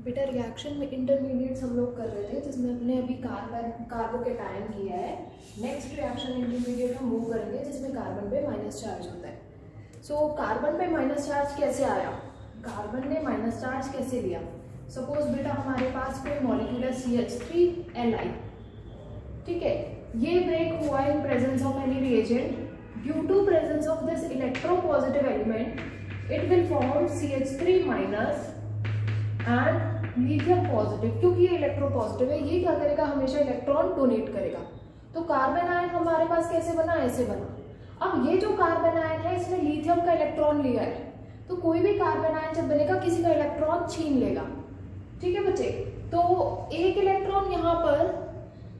बेटा रिएक्शन में इंटरमीडिएट्स हम लोग कर रहे थे जिसमें हमने अभी कार्बोकेटायन किया है। नेक्स्ट रिएक्शन इंटरमीडिएट हम मूव करेंगे जिसमें कार्बन पे माइनस चार्ज होता है। सो कार्बन पे माइनस चार्ज कैसे आया, कार्बन ने माइनस चार्ज कैसे लिया। सपोज बेटा हमारे पास कोई मॉलिक्यूल है CH3Li, ठीक है, ये ब्रेक हुआ in presence of any reagent. Due to presence of this electropositive element it will form CH3 minus and lithium positive. क्योंकि ये इलेक्ट्रोपॉजिटिव है, ये क्या करेगा, हमेशा इलेक्ट्रॉन डोनेट करेगा। तो कार्बन आयन हमारे पास कैसे बना, ऐसे बना। अब ये जो कार्बन आयन है इसने लिथियम का इलेक्ट्रॉन लिया है, तो कोई भी कार्बन आयन जब बनेगा किसी का इलेक्ट्रॉन छीन लेगा, ठीक है बच्चे। तो एक इलेक्ट्रॉन यहाँ पर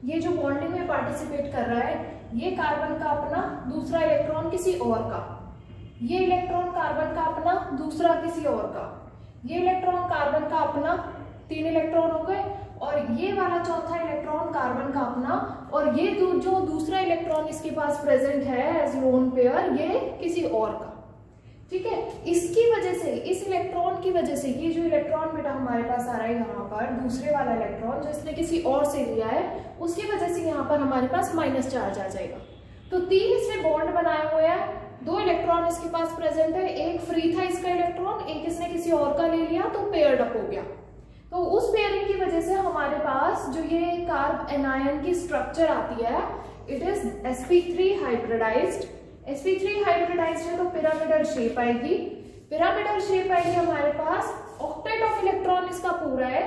ये जो बॉन्डिंग में पार्टिसिपेट कर रहा है, ये कार्बन का अपना, दूसरा इलेक्ट्रॉन किसी और का, ये इलेक्ट्रॉन कार्बन का अपना, दूसरा किसी और का, ये इलेक्ट्रॉन कार्बन का अपना, 3 इलेक्ट्रॉन हो गए, और ये वाला चौथा इलेक्ट्रॉन कार्बन का अपना, और ये जो दूसरा इलेक्ट्रॉन इसके पास प्रेजेंट है एज लोन पेयर, ये किसी और का, ठीक है। इसकी वजह से, इस इलेक्ट्रॉन की वजह से, ये जो इलेक्ट्रॉन बेटा हमारे पास आ रहा है यहाँ पर, दूसरे वाला इलेक्ट्रॉन जो इसने किसी और से लिया है, उसकी वजह से यहाँ पर हमारे पास माइनस चार्ज आ जाएगा। तो 3 इसने बॉन्ड बनाए हुए हैं, 2 इलेक्ट्रॉन इसके पास प्रेजेंट है, एक फ्री था इसका इलेक्ट्रॉन, एक इसने किसी और का ले लिया, तो पेयर्ड अप हो गया। तो उस पेयरिंग की वजह से हमारे पास जो ये कार्ब एनायन की स्ट्रक्चर आती है, it is sp3 hybridised. sp3 hybridised है तो पिरामिडल शेप आएगी। पिरामिडल शेप आएगी हमारे पास, ऑक्टेट ऑफ इलेक्ट्रॉन इसका पूरा है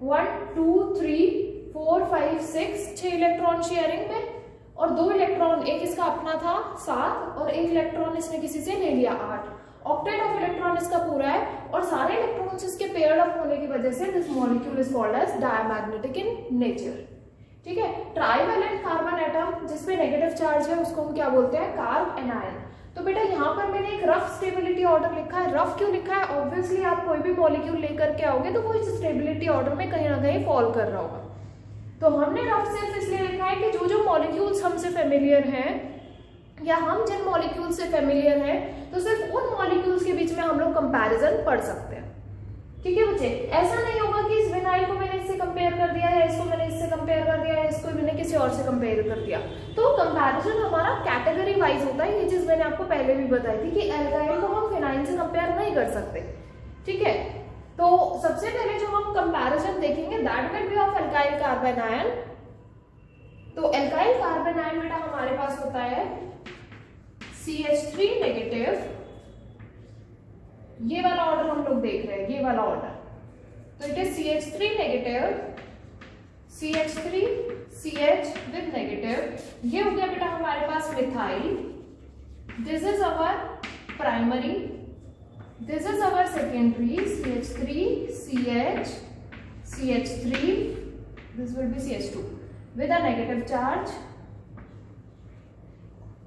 1 2 3 4 5 6, 6 इलेक्ट्रॉन शेयरिंग में, और 2 इलेक्ट्रॉन, एक इसका अपना था 7 और एक इलेक्ट्रॉन इसने किसी से ले लिया 8। ऑक्टेट ऑफ इलेक्ट्रॉन इसका पूरा है, और सारे इलेक्ट्रॉन्स इसके पेयर्ड अप होने की वजह से this molecule is called as diamagnetic in nature, ठीक है। ट्राइवेलेंट कार्बन एटम जिसपे नेगेटिव चार्ज है उसको हम क्या बोलते हैं, कार्ब एनायन। तो बेटा यहाँ पर मैंने एक रफ स्टेबिलिटी ऑर्डर लिखा है। रफ क्यों लिखा है, ऑब्वियसली आप कोई भी मॉलिक्यूल लेकर के आओगे तो वो इस स्टेबिलिटी ऑर्डर में कहीं ना कहीं फॉल कर रहा होगा। तो हमने रफ सिर्फ इसलिए लिखा है कि जो मॉलिक्यूल्स हमसे फेमिलियर हैं, या हम जिन मॉलिक्यूल से फेमिलियर हैं, तो सिर्फ उन मॉलिक्यूल्स के बीच में हम लोग कंपैरिजन पढ़ सकते हैं, ठीक है बच्चे। ऐसा नहीं होगा कि इस विनाइल को मैंने इससे कंपेयर कर दिया है, इसको मैंने इससे कंपेयर कर दिया है, इसको मैंने किसी और से कंपेयर कर दिया। तो कंपैरिजन हमारा कैटेगरी वाइज होता है। ये चीज मैंने आपको पहले भी बताई थी कि एल्काइल को हम फिनाइल से कंपेयर नहीं कर सकते, ठीक है। तो सबसे पहले जो हम कंपैरिजन देखेंगे that will be of alkyl carbon ion. तो एल्काइल कार्बन आयन बेटा हमारे पास होता है CH3 नेगेटिव, ये वाला ऑर्डर हम लोग देख रहे हैं, ये वाला ऑर्डर। तो it is CH3 negative, CH3 CH with negative. ये हो गया बेटा हमारे पास methyl, this is our primary, this is our secondary CH3 CH CH3, this will be CH2 with a negative charge.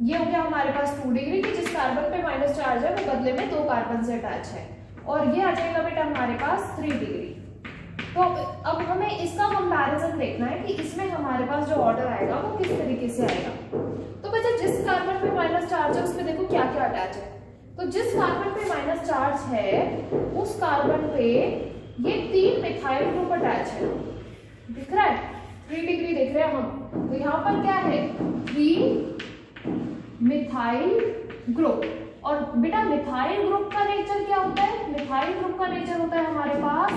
ये हो गया हमारे पास 2 डिग्री की, जिस कार्बन पे माइनस चार्ज है वो बदले में 2 कार्बन से अटैच है, और ये आ जाएगा बेटा हमारे पास 3 डिग्री। तो अब हमें इसका कंपैरिजन देखना है कि इसमें हमारे पास जो ऑर्डर आएगा वो किस तरीके से आएगा। तो बच्चा जिस कार्बन पे माइनस चार्ज है उसमें देखो क्या क्या अटैच है। तो जिस कार्बन पे माइनस चार्ज है उस कार्बन पे ये 3 मिथाइल ग्रुप अटैच है, दिख रहा है, 3 डिग्री देख रहे हैं हम। तो यहाँ पर क्या है, 3 मिथाइल ग्रुप। और बेटा मिथाइल ग्रुप का नेचर क्या होता है, मिथाइल ग्रुप का नेचर होता है हमारे पास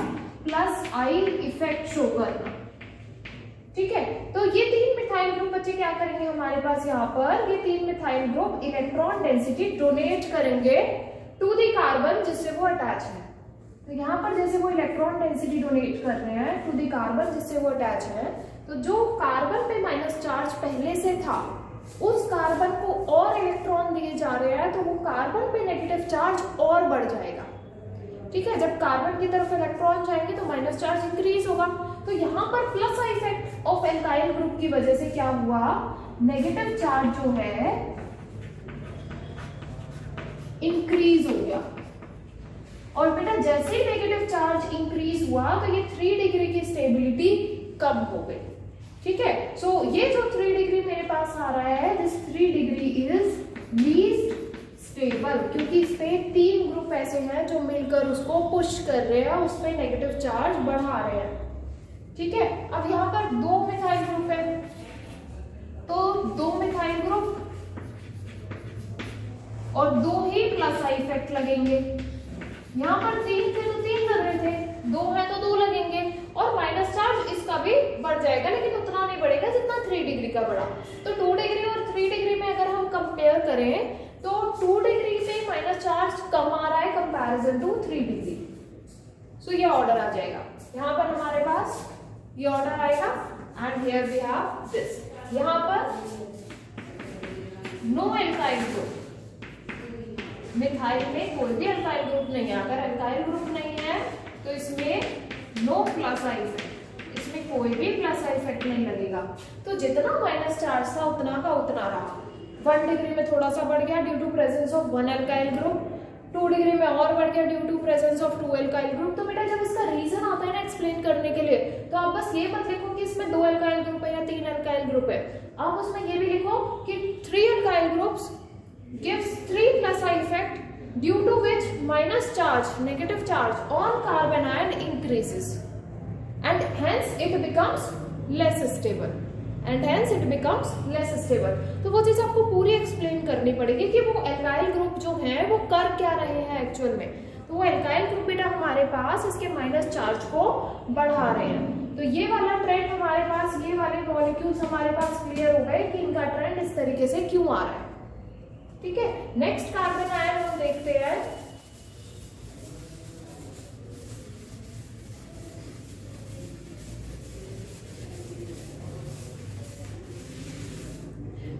+I इफेक्ट शो करना, ठीक है। तो ये 3 मिथाइल ग्रुप बच्चे क्या करेंगे हमारे पास, यहाँ पर ये 3 methyl group electron density donate करेंगे टू द कार्बन जिससे वो अटैच है। तो यहाँ पर जैसे वो इलेक्ट्रॉन डेंसिटी डोनेट कर रहे हैं टू द कार्बन जिससे वो अटैच है, तो जो कार्बन पे माइनस चार्ज पहले से था उस कार्बन को और इलेक्ट्रॉन दिए जा रहे हैं, तो वो कार्बन पे नेगेटिव चार्ज और बढ़ जाएगा, ठीक है। जब कार्बन की तरफ इलेक्ट्रॉन जाएंगे तो माइनस चार्ज इंक्रीज होगा। तो यहाँ पर +I effect of alkyl group की वजह से क्या हुआ, नेगेटिव चार्ज जो है इंक्रीज हो गया। और बेटा जैसे ही नेगेटिव चार्ज इंक्रीज हुआ तो ये 3 डिग्री की स्टेबिलिटी कम हो गई, ठीक है। सो ये जो 3 डिग्री मेरे पास आ रहा है, this 3 degree is least stable, क्योंकि इस पे 3 ग्रुप ऐसे हैं जो मिलकर उसको पुश कर रहे हैं, उस पे नेगेटिव चार्ज बढ़ा रहे हैं। ठीक है, अब यहाँ पर 2 मिथाइल ग्रुप है, तो 2 मिथाइल ग्रुप और 2 ही प्लस आई इफेक्ट लगेंगे। यहाँ पर 3 थे तो 3 लग रहे थे, 2 है तो 2 लगेंगे, और माइनस चार्ज इसका भी बढ़ जाएगा, लेकिन उतना नहीं बढ़ेगा जितना 3 डिग्री का बढ़ा। तो 2 डिग्री और 3 डिग्री में अगर हम कंपेयर करें तो 2 डिग्री पे माइनस चार्ज कम आ रहा है कंपैरिजन टू 3 डिग्री। सो ये ऑर्डर आ जाएगा, यहाँ पर हमारे पास ये ऑर्डर आएगा, and here we have this. यहाँ पर नो एल्काइल ग्रुप, मिथाइल में कोई भी अल्काइल ग्रुप नहीं है। अगर अल्काइल ग्रुप नहीं है तो इसमें नो प्लस आई इफेक्ट, इसमें कोई भी प्लस आई इफेक्ट नहीं लगेगा। तो जितना माइनस चार्ज था उतना का उतना रहा। 1 डिग्री में थोड़ा सा बढ़ गया due to presence of 1 alkyl group, 2 degree में और बढ़ गया due to presence of 2 alkyl group. तो बेटा जब इसका रीजन आता है ना एक्सप्लेन करने के लिए, तो आप बस ये मत लिखो कि इसमें 2 अल्काइल ग्रुप है या 3 अल्काइल ग्रुप है, आप उसमें ये भी लिखो कि 3 alkyl groups gives 3 plus I effect, due to which minus charge, negative charge on carbon ion increases, and hence it becomes less stable, and hence it becomes less stable। तो वो चीज आपको पूरी एक्सप्लेन करनी पड़ेगी कि वो एल्काइल ग्रुप जो है वो कर क्या रहे हैं एक्चुअल में। तो वो एल्काइल ग्रुप बेटा हमारे पास इसके माइनस चार्ज को बढ़ा रहे हैं। तो ये वाला ट्रेंड हमारे पास, ये वाले मॉलिक्यूल्स हमारे पास क्लियर हो गए कि इनका ट्रेंड इस तरीके से क्यों आ रहा है। ठीक है, नेक्स्ट कार्बन आयन हम देखते हैं।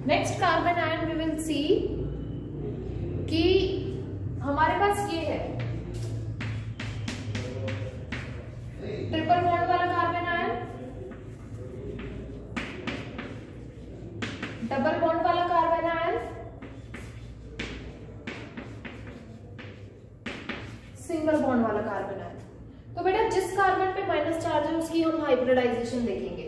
Next carbon ion we will see कि हमारे पास ये है ट्रिपल बॉन्ड वाला कार्बन आयन, डबल बॉन्ड वाला कार्बन आयन, सिंगल बॉन्ड वाला कार्बन आयन। तो बेटा जिस कार्बन पे माइनस चार्ज है उसकी हम हाइब्रिडाइजेशन देखेंगे।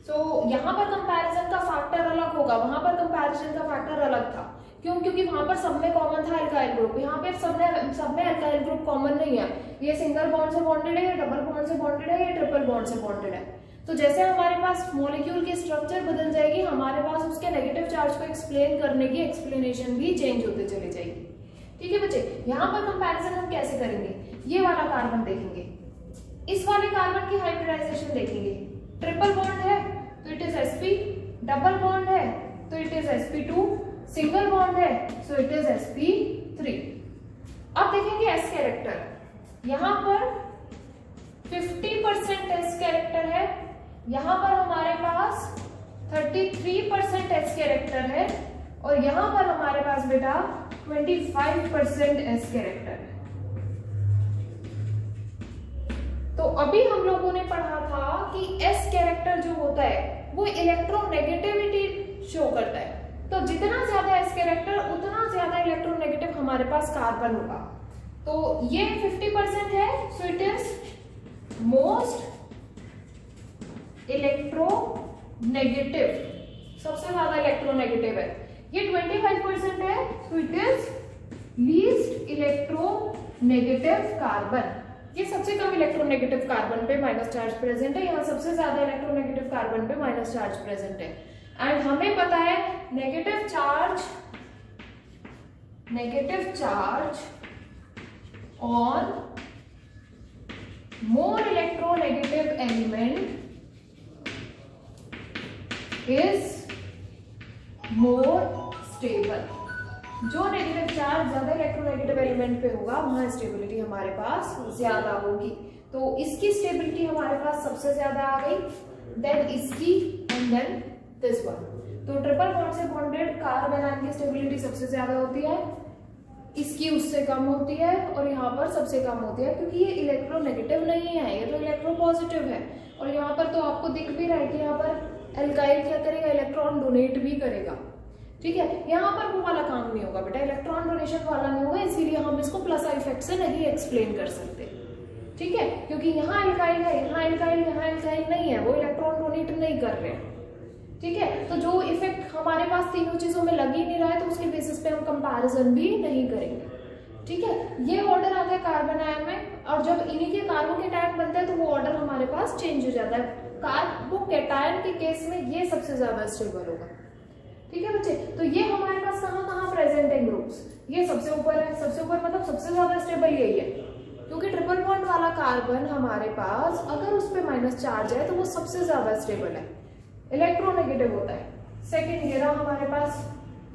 तो यहाँ पर कंपैरिजन का फैक्टर अलग होगा, वहां पर कंपैरिजन का फैक्टर अलग था। क्यों? क्योंकि वहां पर सब में कॉमन था अल्काइल ग्रुप, यहाँ पे सब में अल्काइल ग्रुप कॉमन नहीं है। ये सिंगल बॉन्ड से बॉन्डेड है, डबल बॉन्ड से बॉन्डेड है, या ट्रिपल बॉन्ड से बॉन्डेड है। तो जैसे हमारे पास मॉलिक्यूल की स्ट्रक्चर बदल जाएगी, हमारे पास उसके नेगेटिव चार्ज को एक्सप्लेन करने की एक्सप्लेनेशन भी चेंज होते चले जाएगी। ठीक है बच्चे, यहाँ पर कंपैरिजन हम कैसे करेंगे? ये वाला कार्बन देखेंगे, इस वाले कार्बन की हाइब्रिडाइजेशन देखेंगे। ट्रिपल बॉन्ड है तो it is sp, double bond है तो it is sp2, single bond है सो इट इज sp3। अब देखेंगे s कैरेक्टर, यहाँ पर 50% s कैरेक्टर है, यहाँ पर हमारे पास 33% s कैरेक्टर है, और यहाँ पर हमारे पास बेटा 25% s कैरेक्टर है। तो अभी हम लोगों ने पढ़ा था कि s कैरेक्टर जो होता है वो इलेक्ट्रोनेगेटिविटी शो करता है। तो जितना ज्यादा s कैरेक्टर उतना ज्यादा इलेक्ट्रोनेगेटिव हमारे पास कार्बन होगा। तो ये 50% है so it is most electronegative, सबसे ज्यादा इलेक्ट्रोनेगेटिव है। ये 25% है so it is least electronegative carbon. ये सबसे कम इलेक्ट्रोनेगेटिव कार्बन पे माइनस चार्ज प्रेजेंट है, यहाँ सबसे ज्यादा इलेक्ट्रोनेगेटिव कार्बन पे माइनस चार्ज प्रेजेंट है। एंड हमें पता है negative charge on more electronegative element is more stable. जो नेगेटिव चार्ज ज्यादा इलेक्ट्रोनेगेटिव एलिमेंट पे होगा वहां स्टेबिलिटी हमारे पास ज्यादा होगी। तो इसकी स्टेबिलिटी हमारे पास सबसे ज्यादा आ गई, देन इसकी, एंड देन दिस वन। तो ट्रिपल बॉन्ड से बॉन्डेड कार्बन आयन की स्टेबिलिटी सबसे ज्यादा होती है, इसकी उससे कम होती है, और यहाँ पर सबसे कम होती है क्योंकि ये इलेक्ट्रोनेगेटिव नहीं है, ये तो इलेक्ट्रोपॉजिटिव है। और यहाँ पर तो आपको दिख भी रहा है कि यहाँ पर एल्काइल क्या करेगा, इलेक्ट्रॉन डोनेट भी करेगा। ठीक है, यहाँ पर वो वाला काम नहीं होगा बेटा, इलेक्ट्रॉन डोनेशन वाला नहीं होगा, इसीलिए हम इसको प्लस इफेक्ट से नहीं एक्सप्लेन कर सकते। ठीक है, क्योंकि यहाँ एल्काइल है, यहाँ एल्काइल, यहाँ एल्काइल नहीं है, वो इलेक्ट्रॉन डोनेट नहीं कर रहे हैं। ठीक है। तो जो इफेक्ट हमारे पास तीनों चीजों में लग ही नहीं रहा है तो उसके बेसिस पे हम कंपैरिजन भी नहीं करेंगे, ठीक है। ये ऑर्डर आता है कार्बन आयन में, और जब इन्हीं के कार्बोकेटायन बनता है तो वो ऑर्डर हमारे पास चेंज हो जाता है। कार्बोकेटायन के केस में ये सबसे ज्यादा स्टेबल होगा, ठीक है बच्चे। तो ये हमारे पास कहाँ कहाँ प्रेजेंट है ग्रुप्स, ये सबसे ऊपर है, सबसे ऊपर मतलब सबसे ज्यादा स्टेबल यही है, क्योंकि ट्रिपल बॉन्ड वाला कार्बन हमारे पास अगर उस पर माइनस चार्ज है तो वो सबसे ज्यादा स्टेबल है, इलेक्ट्रोनेगेटिव होता है। सेकेंड ये रहा हमारे पास,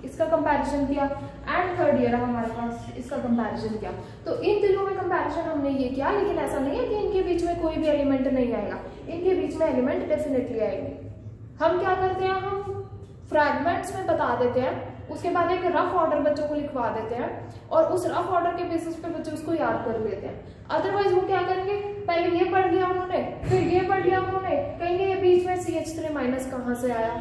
इसका कंपैरिजन किया, एंड थर्ड ये रहा हमारे पास, इसका कंपैरिजन किया। तो इन तीनों में कंपैरिजन हमने ये किया, लेकिन ऐसा नहीं है कि इनके बीच में कोई भी एलिमेंट नहीं आएगा, इनके बीच में एलिमेंट डेफिनेटली आएंगे। हम क्या करते हैं, हम फ्रैगमेंट्स में बता देते हैं, उसके बाद एक रफ ऑर्डर बच्चों को लिखवा देते हैं, और उस रफ ऑर्डर के बेसिस पे बच्चे उसको याद कर लेते हैं। अदरवाइज वो क्या करेंगे, पहले ये पढ़ लिया उन्होंने, फिर ये पढ़ लिया उन्होंने, कहेंगे ये बीच में CH3 माइनस कहाँ से आया।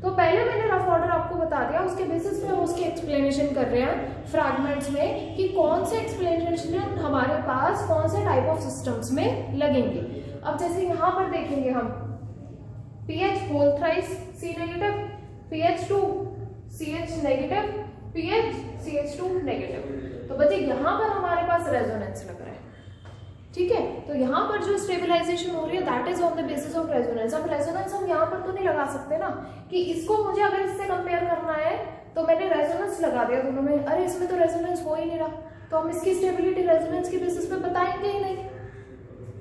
तो पहले मैंने रफ ऑर्डर आपको बता दिया, उसके बेसिस पे हम उसकी एक्सप्लेनेशन कर रहे हैं फ्रैगमेंट्स में कि कौन से एक्सप्लेनेशन हमारे पास कौन से टाइप ऑफ सिस्टम्स में लगेंगे। अब जैसे यहाँ पर देखेंगे हम pH whole thrice C negative, pH2 CH negative, pH CH2 negative. तो बच्चे यहाँ पर हमारे पास रेजोनेंस लग रहा है, ठीक है। तो यहाँ पर जो स्टेबलाइजेशन हो रही है that is on the basis of resonance. अब रेजोनेंस हम यहाँ पर तो नहीं लगा सकते ना कि इसको मुझे अगर इससे कंपेयर करना है तो मैंने रेजोनेंस लगा दिया दोनों में, अरे इसमें तो रेजोनेंस हो ही नहीं रहा, तो हम इसकी स्टेबिलिटी रेजोनेंस के बेसिस पे बताएंगे ही नहीं,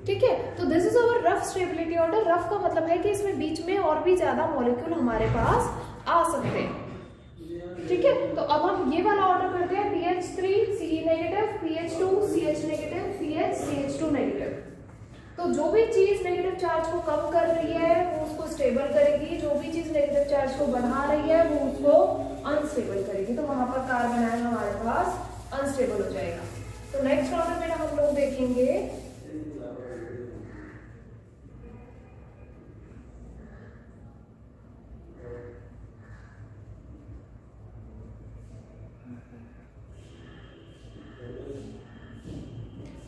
ठीक है। तो this is our rough stability order. Rough का मतलब है कि इसमें बीच में और भी ज्यादा मॉलिक्यूल हमारे पास आ सकते हैं, ठीक है। तो अब हम ये वाला ऑर्डर करते हैं, pH3 Ce negative, pH2 CH negative, pH CH2 negative. तो जो भी चीज नेगेटिव चार्ज को कम कर रही है वो उसको स्टेबल करेगी, जो भी चीज नेगेटिव चार्ज को बढ़ा रही है वो उसको अनस्टेबल करेगी। तो वहां पर कार्बन आयन हमारे पास अनस्टेबल हो जाएगा। तो नेक्स्ट ऑर्डर में हम लोग देखेंगे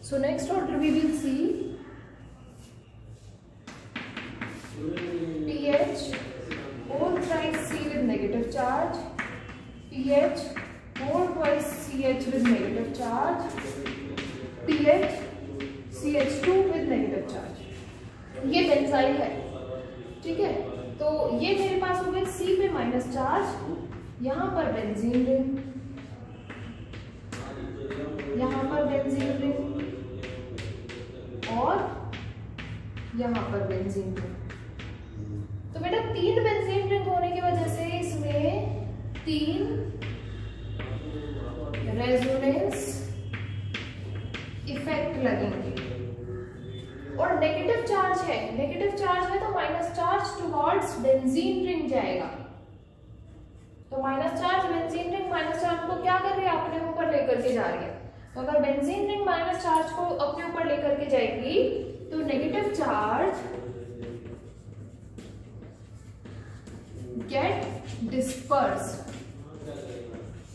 So next order we will see pH whole thrice C with negative charge, pH whole twice CH with negative charge, pH CH2 with negative charge। ये बेंजाइल है, ठीक है। तो ये मेरे पास हो गए C पे माइनस चार्ज, यहाँ पर बेंजीन रिंग, यहाँ पर बेंजीन रिंग और यहाँ पर बेंजीन रिंग। तो बेटा 3 बेंजीन रिंग होने की वजह से इसमें 3 रेजोनेंस इफेक्ट लगेंगे, और नेगेटिव चार्ज है, नेगेटिव चार्ज है तो minus charge towards benzene ring जाएगा। तो minus charge benzene ring minus charge को क्या कर रही है, अपने ऊपर लेकर के जा रही है। तो अगर बेंजीन रिंग माइनस चार्ज को अपने ऊपर लेकर के जाएगी तो negative charge get disperse,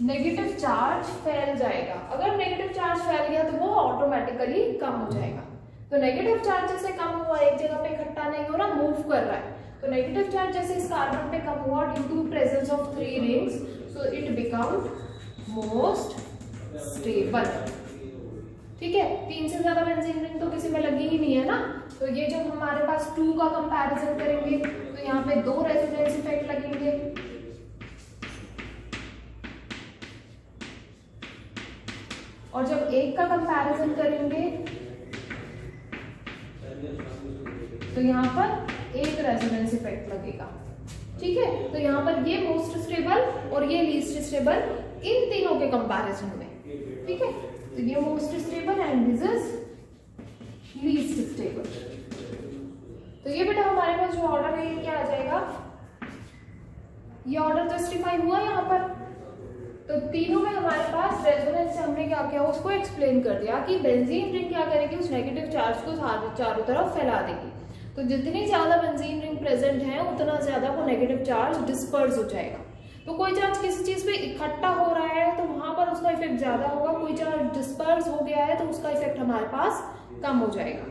negative charge फैल जाएगा। अगर नेगेटिव चार्ज फैल गया तो वो ऑटोमेटिकली कम हो जाएगा। तो नेगेटिव चार्ज जैसे कम हुआ, एक जगह पे इकट्ठा नहीं हो रहा, मूव कर रहा है। तो नेगेटिव चार्ज जैसे इस कार्बन पे कम हुआ due to presence of 3 rings, so it become most stable, ठीक है। 3 से ज्यादा बेंजीन रिंग तो किसी में लगी ही नहीं है ना। तो ये जब हमारे पास 2 का कंपैरिजन करेंगे तो यहाँ पे 2 रेजोनेंस इफेक्ट लगेंगे, और जब 1 का कंपैरिजन करेंगे तो यहाँ पर 1 रेजोनेंस इफेक्ट लगेगा, ठीक है। तो यहाँ पर ये मोस्ट स्टेबल और ये लीस्ट स्टेबल इन तीनों के कंपैरिजन में, ठीक है। तो ये most stable and this is least stable. तो ये बेटा हमारे पास जो ऑर्डर है ये क्या आ जाएगा, ये ऑर्डर जस्टिफाई हुआ यहाँ पर। तो तीनों में हमारे पास रेजोनेंस से हमने क्या किया, उसको एक्सप्लेन कर दिया कि बेंजीन रिंग क्या करेगी, उस नेगेटिव चार्ज को चारों तरफ फैला देगी। तो जितनी ज्यादा बेंजीन रिंग प्रेजेंट है उतना ज्यादा वो नेगेटिव चार्ज डिस्पर्स हो जाएगा। तो कोई चार्ज किसी चीज पे इकट्ठा हो रहा है तो वहां पर उसका इफेक्ट ज्यादा होगा, कोई चार्ज डिस्पर्स हो गया है तो उसका इफेक्ट हमारे पास कम हो जाएगा।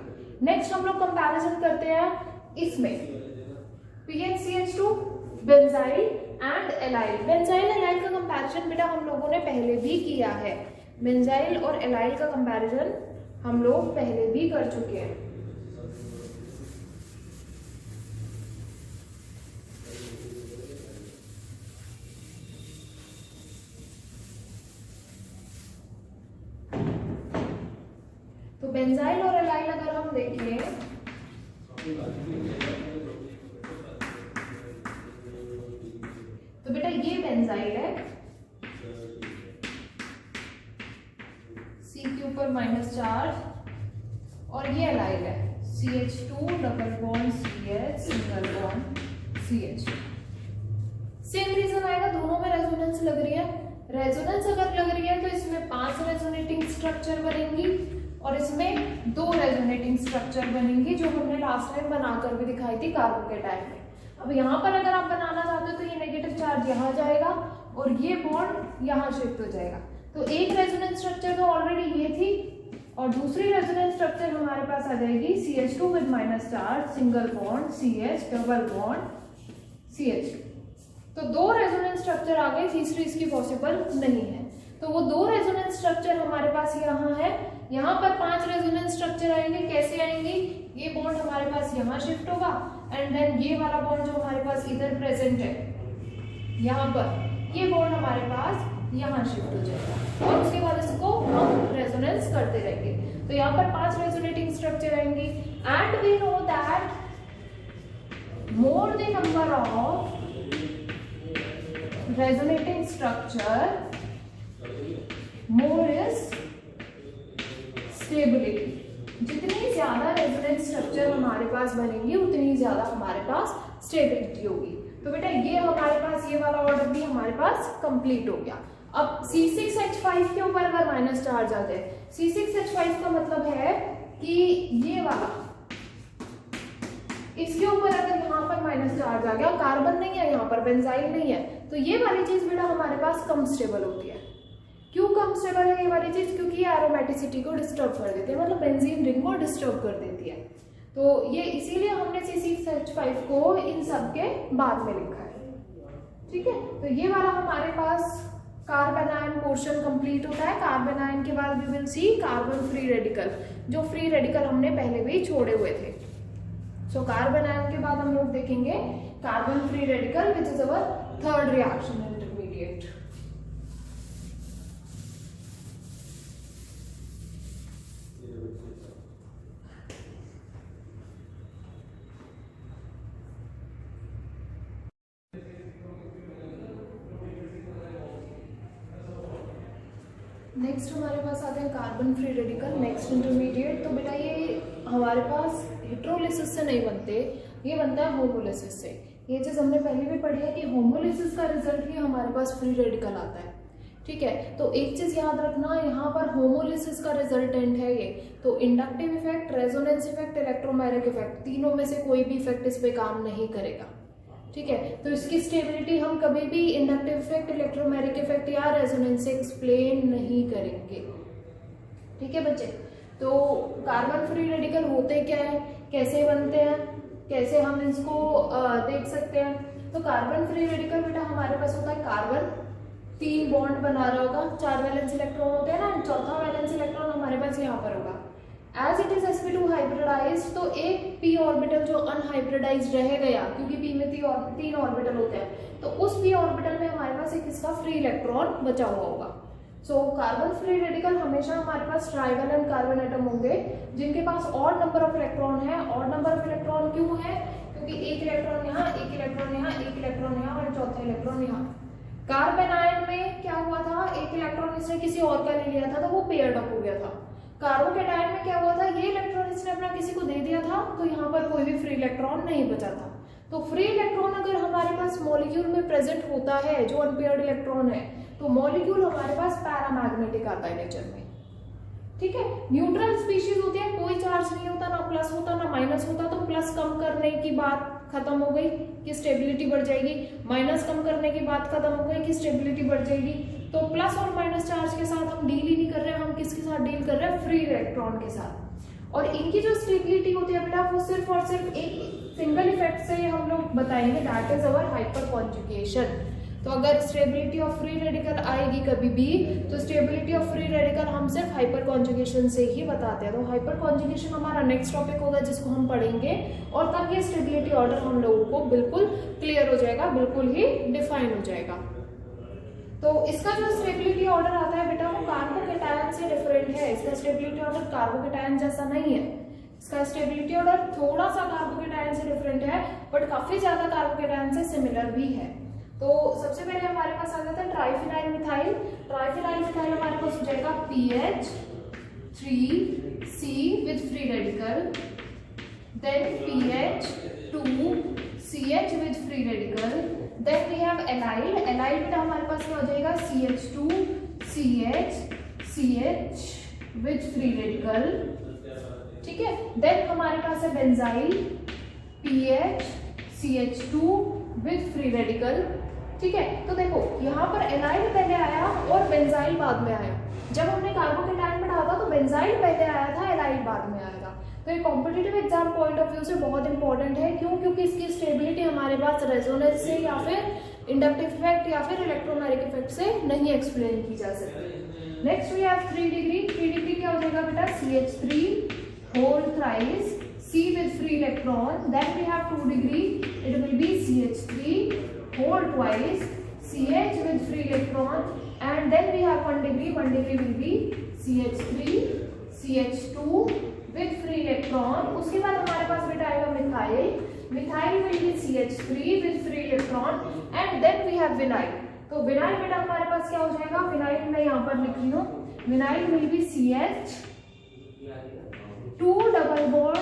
नेक्स्ट हम लोग कंपैरिजन करते हैं इसमें PHCH2 benzyl and allyl. Benzyl allyl का कंपैरिजन बेटा हम लोगों ने पहले भी किया है। बेंजाइल और एलाइल का कंपैरिजन हम लोग पहले भी कर चुके हैं। तो बेंजाइल और एलाइल अगर हम देखें तो बेटा ये बेंजाइल है, C के ऊपर माइनस चार्ज, और ये एलाइल है CH2 double bond CH single bond CH। Same reason आएगा, दोनों में रेजोनेंस लग रही है। रेजोनेंस अगर लग रही है तो इसमें 5 रेजोनेटिंग स्ट्रक्चर बनेंगी और इसमें 2 रेजोनेटिंग स्ट्रक्चर बनेंगी, जो हमने लास्ट टाइम बनाकर भी दिखाई थी कार्बोकेटाइन में। अब यहाँ पर अगर आप बनाना चाहते हो तो ये नेगेटिव चार्ज यहाँ जाएगा और ये बॉन्ड यहाँ शिफ्ट हो जाएगा। तो एक रेजोनेंस स्ट्रक्चर तो ऑलरेडी ये थी और दूसरी रेजोनेंस स्ट्रक्चर हमारे पास आ जाएगी CH2 with minus charge single bond CH double bond CH। तो 2 रेजोनेंस स्ट्रक्चर आ गए, तीसरी इसकी पॉसिबल नहीं है। तो वो 2 रेजोनेंस स्ट्रक्चर हमारे पास यहाँ है। यहाँ पर 5 रेजोनेंस स्ट्रक्चर आएंगे। कैसे आएंगे? ये बॉन्ड हमारे पास यहाँ शिफ्ट होगा एंड देन ये वाला बॉन्ड जो हमारे पास इधर प्रेजेंट है यहाँ पर, ये बॉन्ड हमारे पास यहाँ शिफ्ट हो जाएगा और उसके बाद इसको हम रेजोनेंस करते रहेंगे। तो यहाँ पर 5 रेजोनेटिंग स्ट्रक्चर आएंगे and we know that more the number of resonating structure more is stability। जितनी ज्यादा रेजोनेंस स्ट्रक्चर हमारे पास बनेंगी उतनी ज्यादा हमारे पास स्टेबिलिटी होगी। तो बेटा ये हमारे पास ये वाला ऑर्डर भी हमारे पास कंप्लीट हो गया। अब C6H5 के ऊपर अगर माइनस चार्ज आ जाए, C6H5 का मतलब है कि ये वाला, इसके ऊपर अगर यहाँ पर माइनस चार्ज आ गया, कार्बन नहीं है यहाँ पर, बेंजाइल नहीं है, तो ये वाली चीज बेटा हमारे पास कम स्टेबल होती है। क्यों कम स्टेबल है ये वाली चीज? क्योंकि ये एरोमेटिसिटी को डिस्टर्ब कर देती है, मतलब बेंजीन रिंग को डिस्टर्ब कर देती है। तो ये इसीलिए हमने C6H5 को इन सब के बाद में लिखा है। ठीक है, तो ये वाला हमारे पास कार्बन आयन पोर्शन कंप्लीट होता है। कार्बन आयन के बाद we will see carbon free radical, जो फ्री रेडिकल हमने पहले भी छोड़े हुए थे। सो कार्बन आयन के बाद हम लोग देखेंगे carbon free radical which is our third reaction intermediate. Next हमारे पास आते हैं carbon free radical, next intermediate. तो बेटा ये हमारे पास हेट्रोलिसिस से नहीं बनते, ये बनता है होमोलिसिस से। ये चीज हमने पहले भी पढ़ी है कि होमोलिसिस का रिजल्ट ही हमारे पास फ्री रेडिकल आता है। ठीक है, तो एक चीज याद रखना, यहाँ पर होमोलिसिस का रिजल्टेंट है ये, तो inductive effect, resonance effect, electromagnetic effect, तीनों में से कोई भी इफेक्ट इस पे काम नहीं करेगा। ठीक है, तो इसकी स्टेबिलिटी हम कभी भी इंडक्टिव इफेक्ट, इलेक्ट्रोमैग्नेटिक इफेक्ट या रेजोनेंस से एक्सप्लेन नहीं करेंगे। ठीक है बच्चे, तो कार्बन फ्री रेडिकल होते क्या है, कैसे बनते हैं, कैसे हम इसको देख सकते हैं। तो कार्बन फ्री रेडिकल बेटा हमारे पास होता है कार्बन 3 बॉन्ड बना रहा होगा, 4 वैलेंस इलेक्ट्रॉन होते हैं ना, चौथा वैलेंस इलेक्ट्रॉन हमारे पास यहाँ पर होगा। As it is sp2 hybridised, तो एक p ऑर्बिटल जो अनहाइब्रिडाइज्ड रह गया, क्योंकि p में 3 ऑर्बिटल होते हैं, तो उस p ऑर्बिटल में हमारे पास एक इसका फ्री इलेक्ट्रॉन बचा हुआ होगा। सो कार्बन फ्री रेडिकल हमेशा हमारे पास ट्राइवेलेंट कार्बन एटम होंगे जिनके पास ऑड नंबर ऑफ इलेक्ट्रॉन है। ऑड नंबर ऑफ इलेक्ट्रॉन क्यों है? क्योंकि एक इलेक्ट्रॉन यहाँ, एक इलेक्ट्रॉन यहाँ, एक इलेक्ट्रॉन यहाँ और चौथा इलेक्ट्रॉन यहाँ। कार्बन आयन में क्या हुआ था, एक इलेक्ट्रॉन इसने किसी और का ले लिया था तो वो पेयर्ड अप हो गया था। कार्बोकेटायन में क्या हुआ था, ये इलेक्ट्रॉन इसने अपना किसी को दे दिया था, तो यहाँ पर कोई भी फ्री इलेक्ट्रॉन नहीं बचा था। तो फ्री इलेक्ट्रॉन अगर हमारे पास मॉलिक्यूल में प्रेजेंट होता है जो अनपेयर्ड इलेक्ट्रॉन है, तो मॉलिक्यूल हमारे पास पैरामैग्नेटिक आता है नेचर में। ठीक है, न्यूट्रल स्पीशीज होती है, कोई चार्ज नहीं होता, ना प्लस होता ना माइनस होता, तो प्लस कम करने की बात खत्म हो गई कि स्टेबिलिटी बढ़ जाएगी, माइनस कम करने की बात खत्म हो गई कि स्टेबिलिटी बढ़ जाएगी। तो प्लस और माइनस चार्ज के साथ हम डील ही नहीं कर रहे हैं, हम किसके साथ डील कर रहे हैं, फ्री इलेक्ट्रॉन के साथ। और इनकी जो स्टेबिलिटी होती है बेटा वो सिर्फ और सिर्फ एक सिंगल इफेक्ट से हम लोग बताएंगे, that is our hyper conjugation. तो अगर स्टेबिलिटी ऑफ फ्री रेडिकल आएगी कभी भी, तो स्टेबिलिटी ऑफ फ्री रेडिकल हम सिर्फ हाइपर कॉन्जुगेशन से ही बताते हैं। तो हाइपर कॉन्जुगेशन हमारा नेक्स्ट टॉपिक होगा जिसको हम पढ़ेंगे, और तब ये स्टेबिलिटी ऑर्डर हम लोगों को बिल्कुल क्लियर हो जाएगा, बिल्कुल ही डिफाइन हो जाएगा। तो इसका जो स्टेबिलिटी ऑर्डर आता है बेटा वो कार्बोकेटायन से डिफरेंट है। इसका स्टेबिलिटी ऑर्डर कार्बोकेटायन जैसा नहीं है। इसका स्टेबिलिटी ऑर्डर थोड़ा सा कार्बोकेटायन से डिफरेंट है, बट काफी ज्यादा कार्बोकेटायन से सिमिलर भी है। तो सबसे पहले हमारे पास आ जाता है ट्राइफिनाइल मिथाइल। ट्राइफिनाइल मिथाइल हमारे पास हो जाएगा PH3C with free radical, then PH2CH with free radical, then we have allyl. Allyl बेटा हमारे पास क्या हो जाएगा CH2CH विद फ्री रेडिकल, ठीक है। देन हमारे पास है benzyl PHCH2 with free radical, ठीक है। तो देखो यहाँ पर एलाइल पहले आया और बेंजाइल बाद में आया। जब हमने कार्बोकेटायन पढ़ा था तो बेंजाइल पहले आया था, एलाइल बाद में आया था। तो ये competitive exam point of view से बहुत इंपॉर्टेंट है। क्यों? क्योंकि इसकी स्टेबिलिटी हमारे पास रेजोनेंस से या फिर इंडक्टिव इफेक्ट या फिर इलेक्ट्रोमैग्नेटिक इफेक्ट से नहीं एक्सप्लेन की जा सकती। Next we have 3 degree. 3 degree क्या हो जाएगा बेटा CH3 whole thrice C with free electron. Then we have 2 degree. It will be CH3 whole twice CH with free electron. And then we have 1 degree. 1 degree will be CH3 CH2 with free electron. उसके बाद हमारे पास बेटा आएगा methyl. Methyl will be CH3 with free electron. And then we have vinyl. तो vinyl बेटा हमारे पास क्या हो जाएगा? विनाइल मैं यहाँ पर लिख रही हूँ. Vinyl will be CH 2 double bond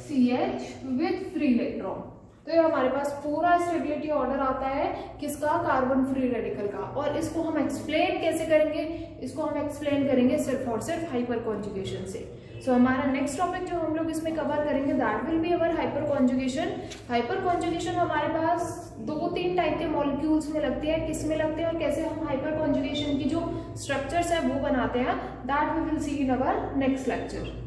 CH with free electron. तो ये हमारे पास पूरा स्टेबिलिटी ऑर्डर आता है किसका? कार्बन फ्री रेडिकल का। और इसको हम एक्सप्लेन कैसे करेंगे? इसको हम एक्सप्लेन करेंगे सिर्फ और सिर्फ हाइपर कॉन्जुगेशन से। सो हमारा नेक्स्ट टॉपिक जो हम लोग इसमें कवर करेंगे that will be our hyper conjugation. Hyper conjugation हमारे पास 2-3 टाइप के मॉलिक्यूल्स में लगती है, किस में लगते हैं और कैसे हम हाइपर कॉन्जुगेशन की जो स्ट्रक्चर्स है वो बनाते हैं, that we will see in our next lecture.